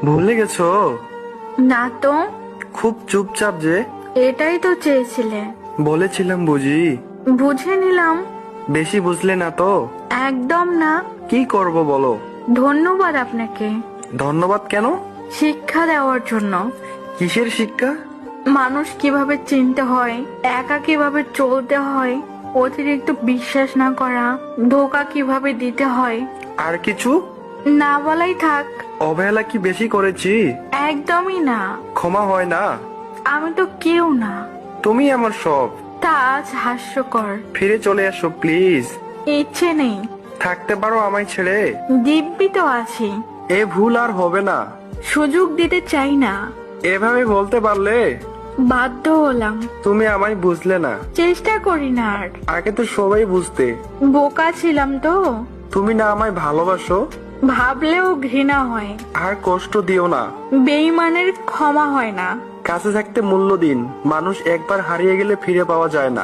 ভুলে গেছো? না তো। খুব চুপচাপ যে। এটাই তো চেয়েছিলে। বলেছিলাম বুঝি। বুঝে নিলাম। বেশি বুঝলে না তো? একদম না। কি করব বলো? ধন্যবাদ আপনাকে ধন্যবাদ কেন? শিক্ষা দেওয়ার জন্য। কিসের শিক্ষা? মানুষ কিভাবে চিনতে হয়, একা কিভাবে চলতে হয়, অতিরিক্ত বিশ্বাস না করা, ধোকা কিভাবে দিতে হয়। আর কিছু? না বলাই থাক। অবহেলা কি বেশি করেছি? একদমই না। ক্ষমা হয় না? আমি তো কেউ না। তুমি আমার সব। তা আজ হাস্যকর। ফিরে চলে আসো প্লিজ। ইচ্ছে নেই। থাকতে পারো আমায় ছেড়ে? দিব্যি তো আছি। এ ভুল আর হবে না। সুযোগ দিতে চাই না। এভাবে বলতে পারলে? বাধ্য হলাম। তুমি আমায় বুঝলে না। চেষ্টা করি না আর। আগে তো সবাই বুঝতে। বোকা ছিলাম তো। তুমি না আমায় ভালোবাসো? ভাবলেও ঘৃণা হয়। আর কষ্ট দিও না। বেইমানের ক্ষমা হয় না। কাছে থাকতে মূল্য দিন। মানুষ একবার হারিয়ে গেলে ফিরে পাওয়া যায় না।